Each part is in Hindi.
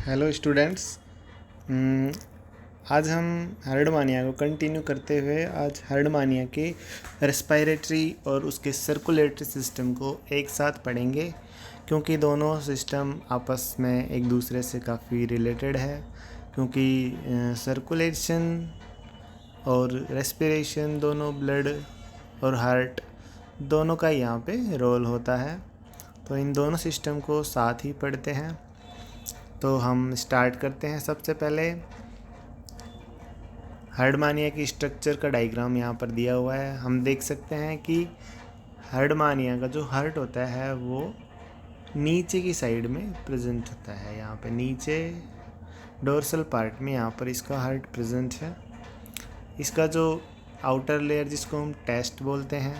Hello students. आज हम हार्डमानिया को कंटिन्यू करते हुए आज हार्डमानिया के रेस्पिरेटरी और उसके सर्कुलेटरी सिस्टम को एक साथ पढ़ेंगे, क्योंकि दोनों सिस्टम आपस में एक दूसरे से काफ़ी रिलेटेड है। क्योंकि सर्कुलेशन और रेस्पिरेशन दोनों ब्लड और हार्ट दोनों का यहाँ पे रोल होता है, तो इन दोनों सिस्टम को साथ ही पढ़ते हैं। तो हम स्टार्ट करते हैं। सबसे पहले हार्डमानिया की स्ट्रक्चर का डायग्राम यहाँ पर दिया हुआ है। हम देख सकते हैं कि हार्डमानिया का जो हार्ट होता है वो नीचे की साइड में प्रेजेंट होता है। यहाँ पे नीचे डोर्सल पार्ट में यहाँ पर इसका हार्ट प्रेजेंट है। इसका जो आउटर लेयर जिसको हम टेस्ट बोलते हैं,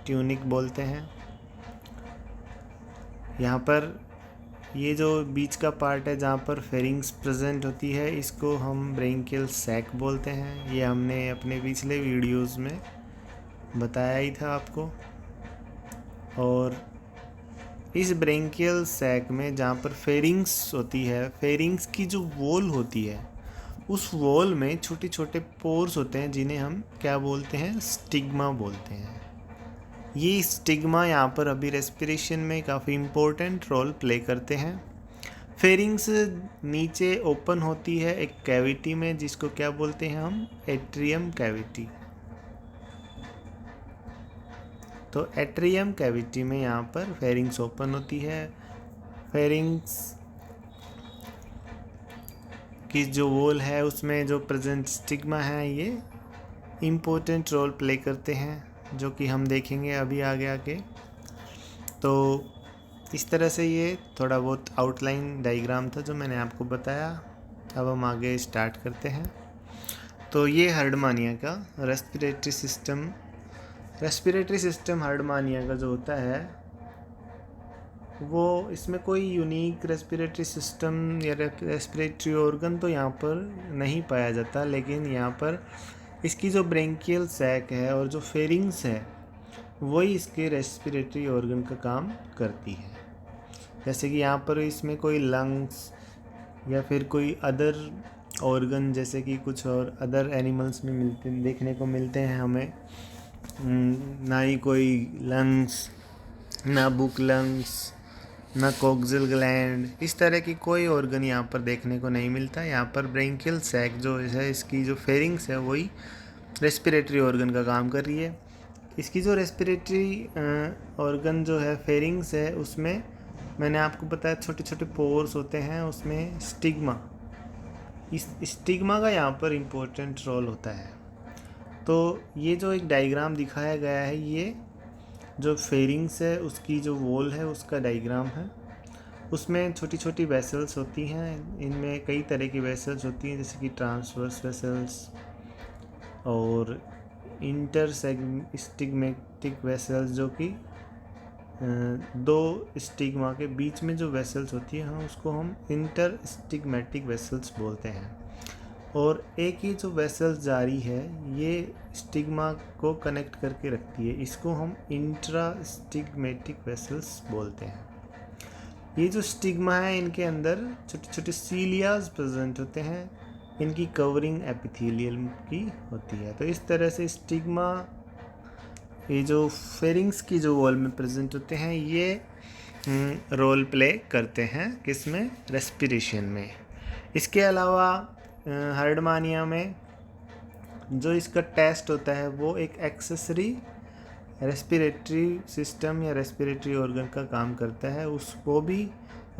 ट्यूनिक बोलते हैं, यहाँ पर ये जो बीच का पार्ट है जहाँ पर फेरिंग्स प्रेजेंट होती है, इसको हम ब्रेंकियल सैक बोलते हैं। ये हमने अपने पिछले वीडियोस में बताया ही था आपको। और इस ब्रेंकियल सैक में जहाँ पर फेरिंग्स होती है, फेरिंग्स की जो वॉल होती है, उस वॉल में छोटे छोटे पोर्स होते हैं जिन्हें हम क्या बोलते हैं, स्टिग्मा बोलते हैं। ये स्टिग्मा यहाँ पर अभी रेस्पिरेशन में काफ़ी इम्पोर्टेंट रोल प्ले करते हैं। फेरिंग्स नीचे ओपन होती है एक कैविटी में, जिसको क्या बोलते हैं हम, एट्रियम कैविटी। तो एट्रियम कैविटी में यहाँ पर फेरिंग्स ओपन होती है। फेरिंग्स की जो वॉल है उसमें जो प्रेजेंट स्टिग्मा है ये इम्पोर्टेंट रोल प्ले करते हैं, जो कि हम देखेंगे अभी आगे आके। तो इस तरह से ये थोड़ा बहुत आउटलाइन डायग्राम था जो मैंने आपको बताया। अब हम आगे स्टार्ट करते हैं। तो ये हार्डमानिया का रेस्पिरेटरी सिस्टम हार्डमानिया का जो होता है वो, इसमें कोई यूनिक रेस्पिरेटरी सिस्टम या रेस्पिरेटरी ऑर्गन तो यहाँ पर नहीं पाया जाता, लेकिन यहाँ पर इसकी जो ब्रेंकियल सैक है और जो फेरिंग्स है वही इसके रेस्पिरेटरी ऑर्गन का काम करती है। जैसे कि यहाँ पर इसमें कोई लंग्स या फिर कोई अदर ऑर्गन, जैसे कि कुछ और अदर एनिमल्स में देखने को मिलते हैं हमें, ना ही कोई लंग्स, ना बुक लंग्स, ना कोक्सियल ग्लैंड, इस तरह की कोई ऑर्गन यहाँ पर देखने को नहीं मिलता। यहाँ पर ब्रेंकियल सैक जो है, इसकी जो फेरिंग्स है वही रेस्पिरेटरी ऑर्गन का काम कर रही है। इसकी जो रेस्पिरेटरी ऑर्गन जो है, फेरिंग्स है, उसमें मैंने आपको बताया छोटे छोटे पोर्स होते हैं, उसमें स्टिग्मा, इस स्टिग्मा का यहाँ पर इम्पोर्टेंट रोल होता है। तो ये जो एक डायग्राम दिखाया गया है, ये जो फेरिंग्स है उसकी जो वॉल है उसका डायग्राम है। उसमें छोटी छोटी वेसल्स होती हैं, इनमें कई तरह की वेसल्स होती हैं, जैसे कि ट्रांसवर्स वेसल्स और इंटर स्टिग्मेटिक वेसल्स, जो कि दो स्टिग्मा के बीच में जो वेसल्स होती है, हाँ, उसको हम इंटर स्टिग्मेटिक वेसल्स बोलते हैं। और एक ही जो वेसल्स जारी है ये स्टिग्मा को कनेक्ट करके रखती है, इसको हम इंट्रा स्टिग्मेटिक वेसल्स बोलते हैं। ये जो स्टिग्मा है, इनके अंदर छोटे छोटे सीलियाज प्रेजेंट होते हैं, इनकी कवरिंग एपिथेलियम की होती है। तो इस तरह से स्टिग्मा, ये जो फेरिंग्स की जो वॉल में प्रेजेंट होते हैं, ये रोल प्ले करते हैं किसमें, रेस्पिरेशन में। इसके अलावा हार्डमानिया में जो इसका टेस्ट होता है वो एक एक्सेसरी रेस्पिरेटरी सिस्टम या रेस्पिरेटरी ऑर्गन का काम करता है, उसको भी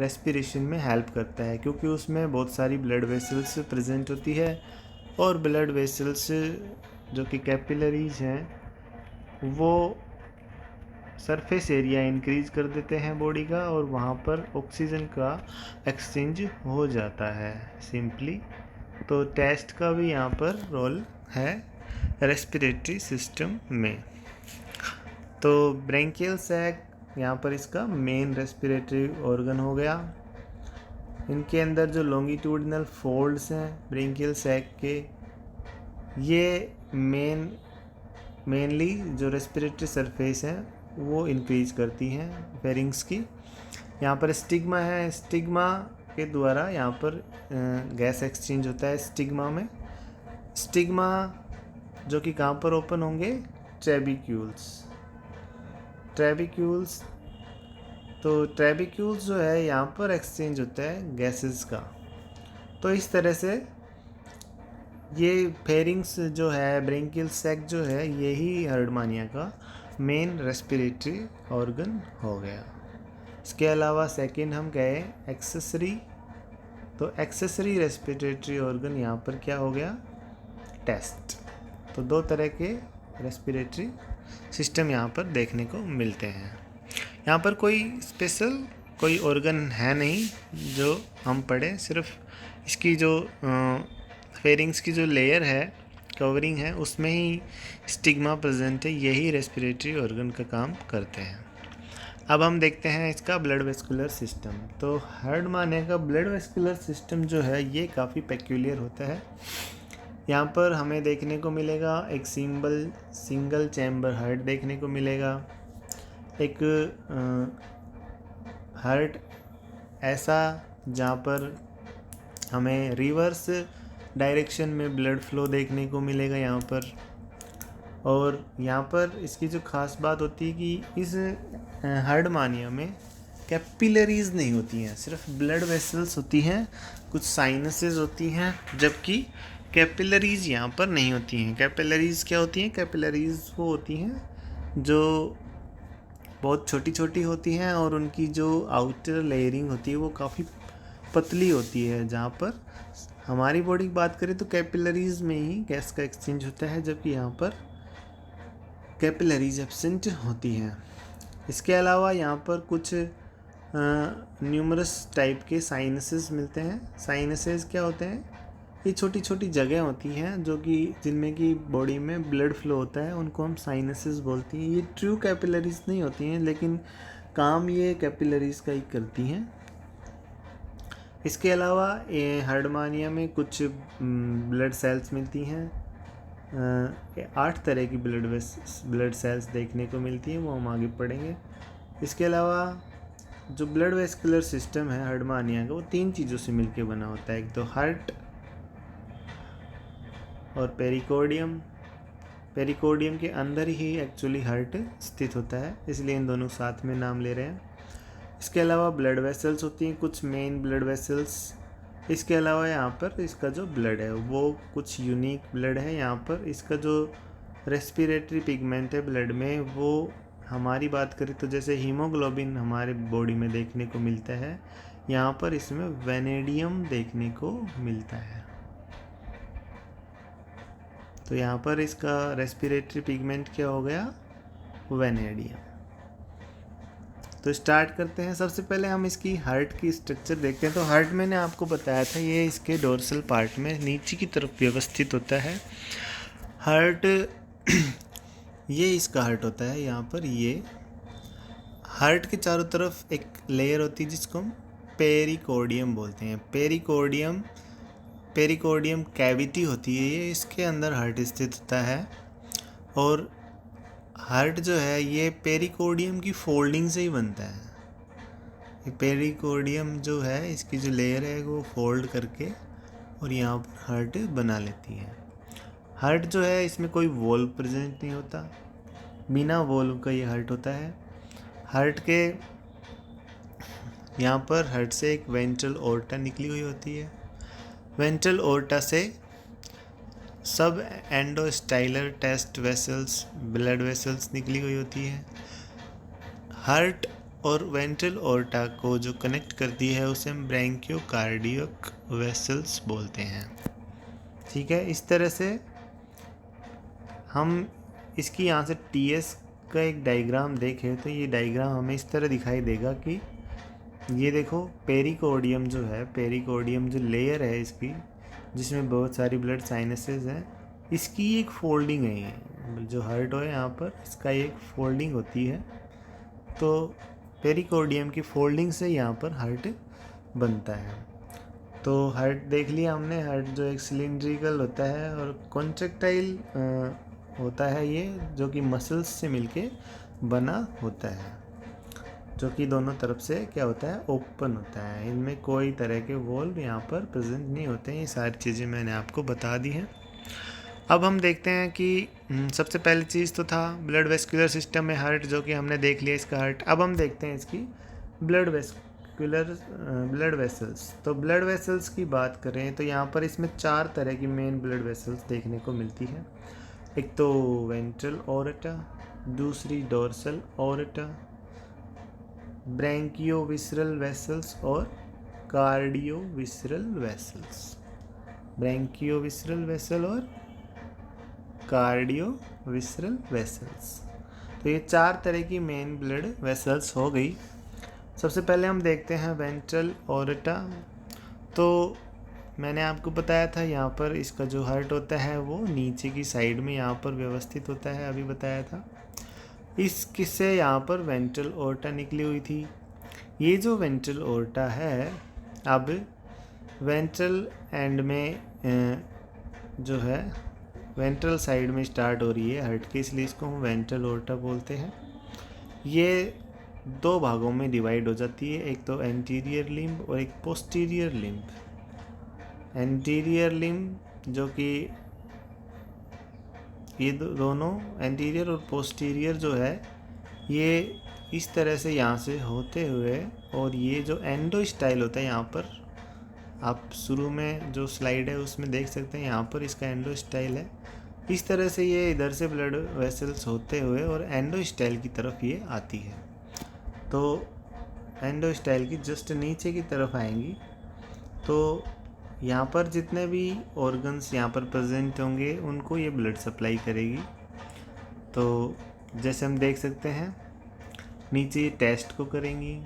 रेस्पिरेशन में हेल्प करता है, क्योंकि उसमें बहुत सारी ब्लड वेसल्स प्रेजेंट होती है। और ब्लड वेसल्स जो कि कैपिलरीज हैं, वो सरफेस एरिया इंक्रीज कर देते हैं बॉडी का, और वहाँ पर ऑक्सीजन का एक्सचेंज हो जाता है सिंपली। तो टेस्ट का भी यहाँ पर रोल है रेस्पिरेटरी सिस्टम में। तो ब्रेंकियल सैक यहाँ पर इसका मेन रेस्पिरेटरी ऑर्गन हो गया। इनके अंदर जो लॉन्गिट्यूडिनल फोल्ड्स हैं ब्रेंकियल सैक के, ये मेनली जो रेस्पिरेटरी सरफेस है वो इंक्रीज करती हैं फेरिंग्स की। यहाँ पर स्टिग्मा है, स्टिग्मा के द्वारा यहाँ पर गैस एक्सचेंज होता है स्टिग्मा में। स्टिग्मा जो कि कहाँ पर ओपन होंगे, ट्रेबिक्यूल्स। तो ट्रेबिक्यूल्स जो है यहाँ पर एक्सचेंज होता है गैसेस का। तो इस तरह से ये फेरिंग्स जो है, ब्रेंकियल सैक जो है, यही हर्डमानिया का मेन रेस्पिरेटरी ऑर्गन हो गया। इसके अलावा सेकंड हम गए एक्सेसरी। तो एक्सेसरी रेस्पिरेटरी ऑर्गन यहाँ पर क्या हो गया, टेस्ट। तो दो तरह के रेस्पिरेटरी सिस्टम यहाँ पर देखने को मिलते हैं। यहाँ पर कोई स्पेशल कोई ऑर्गन है नहीं जो हम पढ़ें, सिर्फ इसकी जो फेरिंग्स की जो लेयर है, कवरिंग है, उसमें ही स्टिग्मा प्रेजेंट है। यही रेस्पिरेटरी ऑर्गन का काम करते हैं। अब हम देखते हैं इसका ब्लड वेस्कुलर सिस्टम। तो हर्डमानिया का ब्लड वेस्कुलर सिस्टम जो है ये काफ़ी पेक्यूलियर होता है। यहाँ पर हमें देखने को मिलेगा एक सिंगल चैम्बर हार्ट देखने को मिलेगा। एक हार्ट ऐसा जहाँ पर हमें रिवर्स डायरेक्शन में ब्लड फ्लो देखने को मिलेगा यहाँ पर। और यहाँ पर इसकी जो ख़ास बात होती है कि इस हर्डमानिया में कैपिलरीज नहीं होती हैं, सिर्फ ब्लड वेसल्स होती हैं, कुछ साइनसेस होती हैं, जबकि कैपिलरीज यहाँ पर नहीं होती हैं। कैपिलरीज क्या होती हैं? कैपिलरीज वो होती हैं जो बहुत छोटी छोटी होती हैं और उनकी जो आउटर लेयरिंग होती है वो काफ़ी पतली होती है। जहाँ पर हमारी बॉडी की बात करें तो कैपिलरीज में ही गैस का एक्सचेंज होता है, जबकि यहाँ पर कैपिलरीज एब्सेंट होती हैं। इसके अलावा यहाँ पर कुछ न्यूमरस टाइप के साइनसेस मिलते हैं। साइनसेस क्या होते हैं? ये छोटी छोटी जगह होती हैं जो कि जिनमें कि बॉडी में ब्लड फ्लो होता है, उनको हम साइनसेस बोलते हैं। ये ट्रू कैपिलरीज नहीं होती हैं, लेकिन काम ये कैपिलरीज का ही करती हैं। इसके अलावा हर्डमानिया में कुछ ब्लड सेल्स मिलती हैं। 8 तरह की ब्लड सेल्स देखने को मिलती हैं, वो हम आगे पढ़ेंगे। इसके अलावा जो ब्लड वेस्कुलर सिस्टम है हर्डमानिया का, वो 3 चीज़ों से मिलकर बना होता है। एक तो हार्ट और पेरिकोर्डियम के अंदर ही एक्चुअली हार्ट स्थित होता है, इसलिए इन दोनों साथ में नाम ले रहे हैं। इसके अलावा ब्लड वेसल्स होती हैं, कुछ मेन ब्लड वेसल्स। इसके अलावा यहाँ पर इसका जो ब्लड है वो कुछ यूनिक ब्लड है। यहाँ पर इसका जो रेस्पिरेटरी पिगमेंट है ब्लड में, वो हमारी बात करें तो जैसे हीमोग्लोबिन हमारे बॉडी में देखने को मिलता है, यहाँ पर इसमें वेनेडियम देखने को मिलता है। तो यहाँ पर इसका रेस्पिरेटरी पिगमेंट क्या हो गया? वेनेडियम। तो स्टार्ट करते हैं। सबसे पहले हम इसकी हार्ट की स्ट्रक्चर देखते हैं। तो हार्ट मैंने आपको बताया था ये इसके डोर्सल पार्ट में नीचे की तरफ व्यवस्थित होता है। हार्ट ये इसका हार्ट होता है। यहाँ पर ये हार्ट के चारों तरफ एक लेयर होती है जिसको हम पेरिकोर्डियम बोलते हैं। पेरिकोर्डियम कैविटी होती है ये, इसके अंदर हार्ट स्थित होता है। और हार्ट जो है ये पेरिकोर्डियम की फोल्डिंग से ही बनता है। ये पेरिकोर्डियम जो है, इसकी जो लेयर है वो फोल्ड करके और यहाँ पर हार्ट बना लेती है। हार्ट जो है इसमें कोई वॉल्व प्रेजेंट नहीं होता, बिना वॉल्व का ये हार्ट होता है। हार्ट के यहाँ पर हार्ट से एक वेंट्रल ओर्टा निकली हुई होती है। वेंट्रल ओर्टा से सब एंडोस्टाइलर टेस्ट वेसल्स, ब्लड वेसल्स निकली हुई होती है। हार्ट और वेंट्रल ओर्टा को जो कनेक्ट करती है उसे हम ब्रैंकियोकार्डियक वेसल्स बोलते हैं। ठीक है, इस तरह से हम इसकी यहाँ से टीएस का एक डायग्राम देखें तो ये डायग्राम हमें इस तरह दिखाई देगा कि ये देखो पेरिकोर्डियम जो है, पेरिकोर्डियम जो लेयर है इसकी, जिसमें बहुत सारी ब्लड साइनसेस हैं, इसकी एक फोल्डिंग है। ये जो हार्ट है यहाँ पर इसका एक फोल्डिंग होती है। तो पेरिकोर्डियम की फोल्डिंग से यहाँ पर हार्ट बनता है। तो हार्ट देख लिया हमने। हार्ट जो एक सिलिंड्रिकल होता है और कॉन्ट्रैक्टाइल होता है ये, जो कि मसल्स से मिलके बना होता है। जो कि दोनों तरफ से क्या होता है, ओपन होता है। इनमें कोई तरह के वॉल्व यहाँ पर प्रेजेंट नहीं होते हैं। ये सारी चीज़ें मैंने आपको बता दी हैं। अब हम देखते हैं कि सबसे पहली चीज़ तो था ब्लड वेस्कुलर सिस्टम में हार्ट, जो कि हमने देख लिया इसका हार्ट। अब हम देखते हैं इसकी ब्लड वेसल्स। तो ब्लड वेसल्स की बात करें तो यहाँ पर इसमें 4 तरह की मेन ब्लड वेसल्स देखने को मिलती है। एक तो वेंट्रल ओरेटा, दूसरी डोर्सल ओरेटा, ब्रैंकियोविसरल वेसल्स और कार्डियोविसरल वेसल्स। ब्रैंकियोविसरल वेसल और कार्डियोविसरल वेसल्स। तो ये 4 तरह की मेन ब्लड वेसल्स हो गई। सबसे पहले हम देखते हैं वेंट्रल ओरेटा। तो मैंने आपको बताया था यहाँ पर इसका जो हार्ट होता है वो नीचे की साइड में यहाँ पर व्यवस्थित होता है, अभी बताया था। इस किससे यहाँ पर वेंट्रल ओरेटा निकली हुई थी। ये जो वेंट्रल ओरेटा है, अब वेंट्रल एंड में जो है वेंट्रल साइड में स्टार्ट हो रही है हार्ट के, इसलिए इसको हम वेंट्रल ओरेटा बोलते हैं। ये 2 भागों में डिवाइड हो जाती है, एक तो एंटीरियर लिम्ब और एक पोस्टीरियर लिम्ब। एंटीरियर लिम्ब जो कि ये दोनों एंटीरियर और पोस्टीरियर जो है ये इस तरह से यहाँ से होते हुए, और ये जो एंडोस्टाइल होता है यहाँ पर, आप शुरू में जो स्लाइड है उसमें देख सकते हैं, यहाँ पर इसका एंडोस्टाइल है। इस तरह से ये इधर से ब्लड वेसल्स होते हुए और एंडोस्टाइल की तरफ ये आती है। तो एंडोस्टाइल की जस्ट नीचे की तरफ आएंगी। तो यहाँ पर जितने भी ऑर्गन्स यहाँ पर प्रेजेंट होंगे उनको ये ब्लड सप्लाई करेगी। तो जैसे हम देख सकते हैं नीचे ये टेस्ट को करेंगी,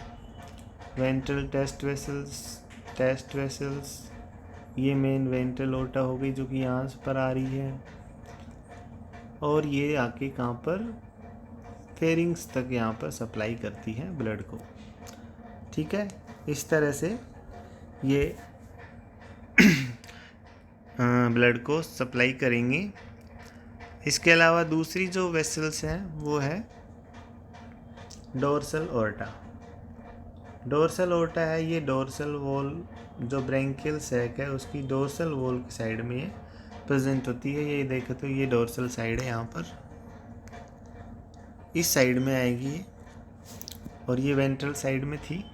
वेंट्रल टेस्ट वेसल्स, ये मेन वेंट्रल ओरेटा हो गई जो कि यहाँ पर आ रही है, और ये आके कहाँ पर फेरिंग्स तक यहाँ पर सप्लाई करती है ब्लड को। ठीक है, इस तरह से ये ब्लड को सप्लाई करेंगे। इसके अलावा दूसरी जो वेसल्स हैं वो है डोर्सल ओरेटा। डोर्सल ओरेटा है, ये डोर्सल वॉल जो ब्रैंकियल सैक है उसकी डोर्सल वॉल की साइड में ये प्रेजेंट होती है। ये देखो तो ये डोर्सल साइड है, यहाँ पर इस साइड में आएगी ये, और ये वेंट्रल साइड में थी।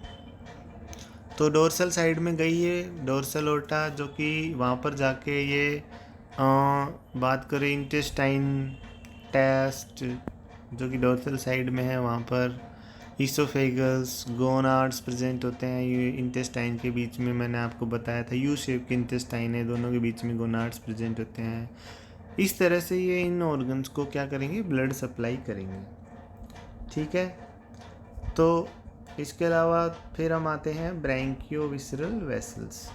तो डोर्सल साइड में गई है डोर्सल ओरेटा, जो कि वहाँ पर जाके ये बात करें इंटेस्टाइन टेस्ट जो कि डोर्सल साइड में है, वहाँ पर ईसोफेगस गोनाड्स प्रेजेंट होते हैं। ये इंटेस्टाइन के बीच में मैंने आपको बताया था यू शेप के इंटेस्टाइन है, दोनों के बीच में गोनाड्स प्रेजेंट होते हैं। इस तरह से ये इन ऑर्गन्स को क्या करेंगे, ब्लड सप्लाई करेंगे। ठीक है, तो इसके अलावा फिर हम आते हैं ब्रैंकियोविसरल वेसल्स।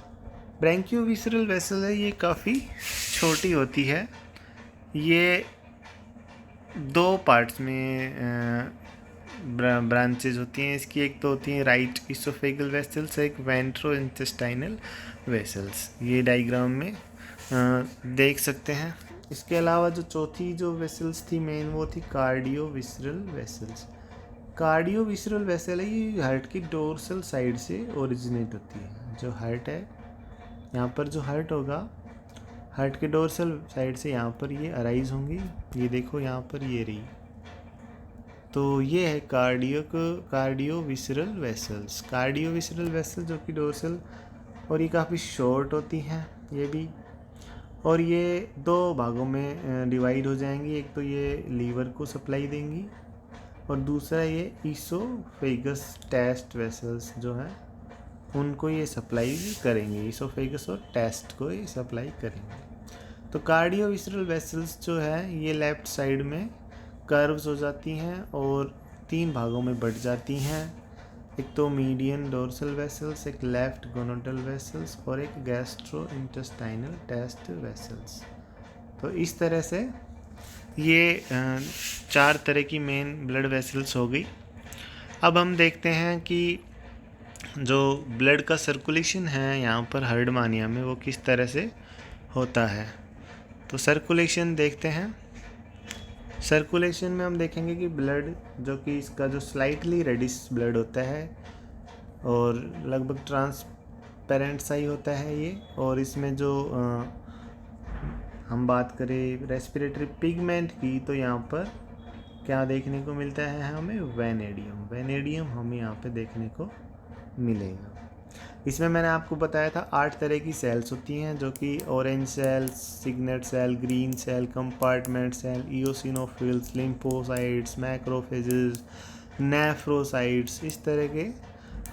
ब्रैंकियोविसरल वेसल है, ये काफ़ी छोटी होती है। ये 2 पार्ट्स में ब्रांचेज होती हैं इसकी। एक तो होती है राइट इसोफेगल वेसल्स, एक वेंट्रो इंटेस्टाइनल वेसल्स, ये डायग्राम में देख सकते हैं। इसके अलावा जो चौथी जो वेसल्स थी मेन, वो थी कार्डियोविसरल वेसल्स। कार्डियोविसरल वेसल है, ये हार्ट की डोर्सल साइड से ओरिजिनेट होती है। जो हार्ट है, यहाँ पर जो हार्ट होगा, हार्ट के डोर्सल साइड से यहाँ पर ये अराइज होंगी। ये देखो यहाँ पर ये रही। तो ये है कार्डियोविसरल वेसल्स। कार्डियोविसरल वेसल जो कि डोर्सल, और ये काफ़ी शॉर्ट होती हैं ये भी, और ये 2 भागों में डिवाइड हो जाएंगी। एक तो ये लीवर को सप्लाई देंगी, और दूसरा ये ईसोफेगस टेस्ट वेसल्स जो हैं उनको ये सप्लाई करेंगे। ईसोफेगस और टेस्ट को ये सप्लाई करेंगे। तो कार्डियोविसरल वेसल्स जो है ये लेफ़्ट साइड में कर्व्स हो जाती हैं और 3 भागों में बढ़ जाती हैं। एक तो मीडियन डोर्सल वेसल्स, एक लेफ्ट गोनोडल वेसल्स और एक गैस्ट्रो इंटेस्टाइनल टेस्ट वेसल्स। तो इस तरह से ये 4 तरह की मेन ब्लड वेसल्स हो गई। अब हम देखते हैं कि जो ब्लड का सर्कुलेशन है यहाँ पर हार्डमानिया में वो किस तरह से होता है। तो सर्कुलेशन देखते हैं। सर्कुलेशन में हम देखेंगे कि ब्लड जो कि इसका जो स्लाइटली रेडिश ब्लड होता है और लगभग ट्रांसपेरेंट सा ही होता है ये, और इसमें जो हम बात करें रेस्पिरेटरी पिगमेंट की तो यहाँ पर क्या देखने को मिलता है हमें, वेनेडियम। वेनेडियम हमें यहाँ पे देखने को मिलेगा। इसमें मैंने आपको बताया था 8 तरह की सेल्स होती हैं, जो कि orange cell, signet cell, green cell, compartment cell, eosinophils, lymphocytes, macrophages, nephrocytes, इस तरह के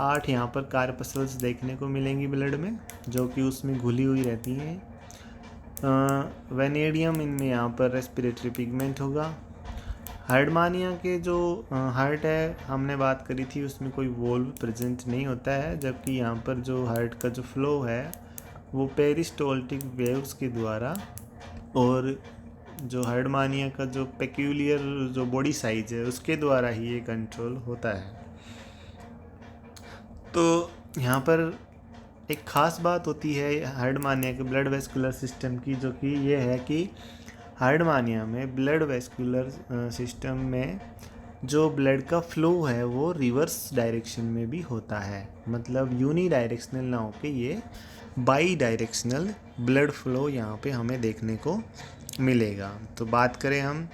8 यहाँ पर कार्पसल्स देखने को मिलेंगी ब्लड में, जो कि उसमें घुली हुई रहती हैं। वेनेडियम इनमें यहाँ पर रेस्पिरेटरी पिगमेंट होगा। हार्डमानिया के जो हार्ट है हमने बात करी थी, उसमें कोई वोल्व प्रेजेंट नहीं होता है, जबकि यहाँ पर जो हार्ट का जो फ्लो है वो पेरिस्टोल्टिक वेव्स के द्वारा, और जो हार्डमानिया का जो पेक्यूलियर जो बॉडी साइज है उसके द्वारा ही ये कंट्रोल होता है। तो यहाँ पर एक ख़ास बात होती है हार्डमानिया के ब्लड वेस्कुलर सिस्टम की, जो कि ये है कि हार्डमानिया में ब्लड वेस्कुलर सिस्टम में जो ब्लड का फ्लो है वो रिवर्स डायरेक्शन में भी होता है, मतलब यूनी डायरेक्शनल ना होके ये बाई डायरेक्शनल ब्लड फ्लो यहाँ पे हमें देखने को मिलेगा। तो बात करें हम,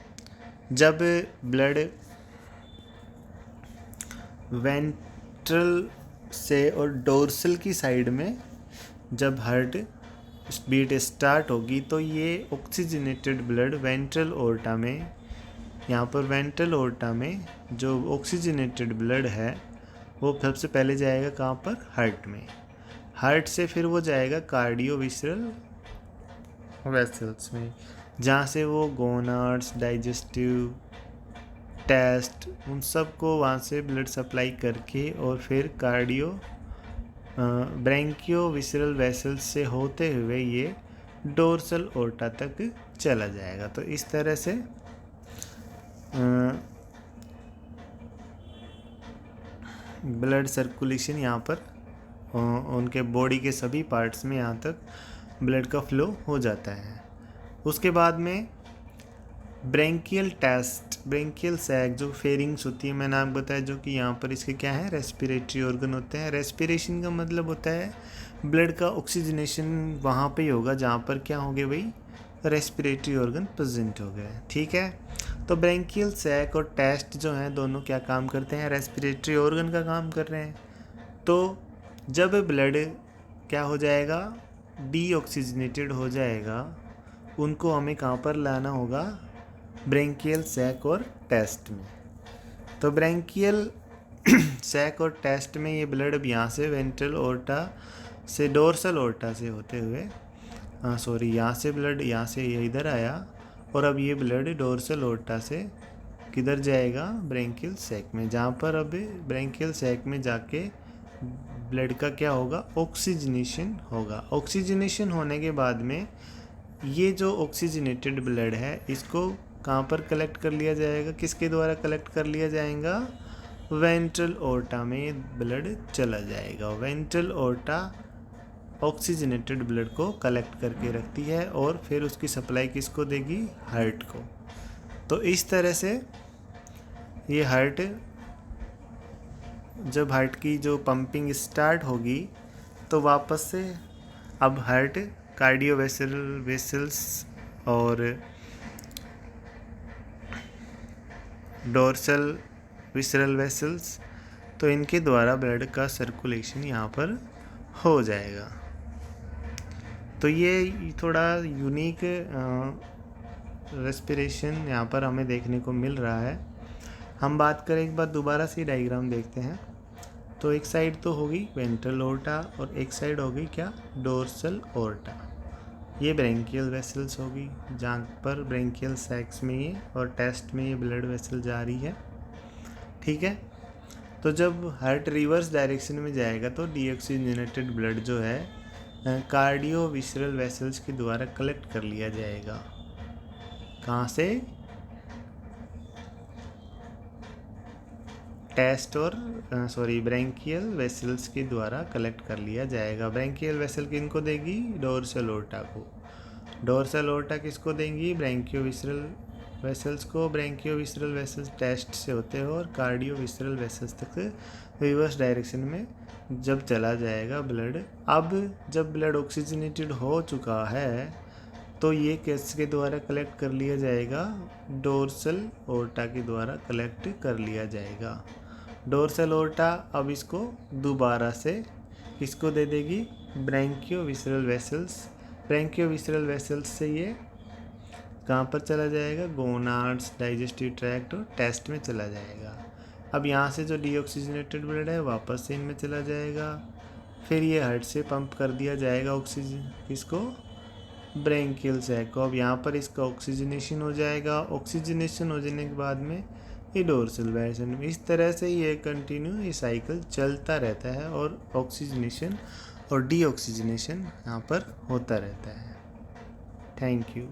जब ब्लड वेंट्रल से और डोर्सल की साइड में जब हार्ट बीट स्टार्ट होगी तो ये ऑक्सीजनेटेड ब्लड वेंट्रल ओर्टा में, यहाँ पर वेंट्रल ओर्टा में जो ऑक्सीजनेटेड ब्लड है वो सबसे पहले जाएगा कहाँ पर, हार्ट में। हार्ट से फिर वो जाएगा कार्डियोविसरल वेसल्स में, जहाँ से वो गोनाड्स, डाइजेस्टिव टेस्ट, उन सब को वहाँ से ब्लड सप्लाई करके और फिर ब्रैंकियो विसरल वेसल्स से होते हुए ये डोर्सल ओर्टा तक चला जाएगा। तो इस तरह से ब्लड सर्कुलेशन यहाँ पर उनके बॉडी के सभी पार्ट्स में यहाँ तक ब्लड का फ्लो हो जाता है। उसके बाद में ब्रैंकियल टेस्ट, ब्रैंकियल सैक जो फेरिंग्स होती है, मैंने आपको बताया, जो कि यहाँ पर इसके क्या है, रेस्पिरेटरी ऑर्गन होते हैं। रेस्पिरेशन का मतलब होता है ब्लड का ऑक्सीजनेशन वहाँ पे ही होगा जहाँ पर क्या हो गया भाई, रेस्पिरेटरी ऑर्गन प्रेजेंट हो गया, ठीक है। तो ब्रैंकियल सैक और टेस्ट जो हैं दोनों क्या काम करते हैं, रेस्पिरेटरी ऑर्गन का काम कर रहे हैं। तो जब ब्लड क्या हो जाएगा, डीऑक्सीजनेटेड हो जाएगा, उनको हमें कहाँ पर लाना होगा, ब्रैंकियल सैक और टेस्ट में। तो ब्रैंकियल सैक और टेस्ट में ये ब्लड अब यहाँ से वेंट्रल ओर्टा से डोर्सल ओर्टा से होते हुए यहाँ से ब्लड यहाँ से ये इधर आया, और अब ये ब्लड डोर्सल ओर्टा से किधर जाएगा, ब्रैंकियल सैक में, जहाँ पर अब ब्रैंकियल सैक में जाके ब्लड का क्या होगा, ऑक्सीजनेशन होगा। ऑक्सीजनेशन होने के बाद में ये जो ऑक्सीजनेटेड ब्लड है इसको कहाँ पर कलेक्ट कर लिया जाएगा, किसके द्वारा कलेक्ट कर लिया जाएगा, वेंट्रल ओर्टा में ब्लड चला जाएगा। वेंट्रल ओर्टा ऑक्सीजनेटेड ब्लड को कलेक्ट करके रखती है और फिर उसकी सप्लाई किसको देगी, हार्ट को। तो इस तरह से ये हार्ट, जब हार्ट की जो पंपिंग स्टार्ट होगी तो वापस से अब हार्ट कार्डियोवेसरल वेसल्स और डोर्सल विसरल वेसल्स, तो इनके द्वारा ब्लड का सर्कुलेशन यहाँ पर हो जाएगा। तो ये थोड़ा यूनिक रेस्पिरेशन यहाँ पर हमें देखने को मिल रहा है। हम बात करें एक बार दोबारा से डायग्राम देखते हैं। तो एक साइड तो होगी वेंट्रल ओर्टा और एक साइड होगी क्या, डोर्सल ओर्टा। ये ब्रैंकियल वेसल्स होगी जहाँ पर ब्रैंकियल सैक्स में ये और टेस्ट में ये ब्लड वेसल जा रही है, ठीक है। तो जब हार्ट रिवर्स डायरेक्शन में जाएगा तो डीऑक्सीजनेटेड ब्लड जो है कार्डियो विसरल वेसल्स के द्वारा कलेक्ट कर लिया जाएगा। कहाँ से, टेस्ट और ब्रैंकियल वेसल्स के द्वारा कलेक्ट कर लिया जाएगा। ब्रैंकियल वेसल किनको देगी, डोर्सल ओर्टा को। डोर्सल ओर्टा किसको देंगी, ब्रैंकियो विसरल वेसल्स को ब्रेंकियोविसरल वेसल्स टेस्ट से होते हो और कार्डियोविसरल वेसल्स तक रिवर्स डायरेक्शन में जब चला जाएगा ब्लड। अब जब ब्लड ऑक्सीजनेटेड हो चुका है तो ये किसके द्वारा कलेक्ट कर लिया जाएगा, डोर्सल ओर्टा के द्वारा कलेक्ट कर लिया जाएगा। डोर्सल ओर्टा अब इसको दोबारा से किसको दे देगी, ब्रेंकियोविसरल वेसल्स। ब्रेंकियोविसरल वेसल्स से ये कहाँ पर चला जाएगा, गोनाड्स, डाइजेस्टिव ट्रैक्ट और टेस्ट में चला जाएगा। अब यहाँ से जो डीऑक्सीजनेटेड ब्लड है वापस से इनमें चला जाएगा। फिर ये हार्ट से पंप कर दिया जाएगा ऑक्सीजन, किसको, ब्रेंकियल सैक को। अब यहाँ पर इसका ऑक्सीजनेशन हो जाएगा। ऑक्सीजनेशन हो जाने के बाद में ये डोर्सल वेसन में, इस तरह से ये कंटिन्यू ये साइकिल चलता रहता है और ऑक्सीजनेशन और डीऑक्सीजनेशन यहाँ पर होता रहता है। Thank you.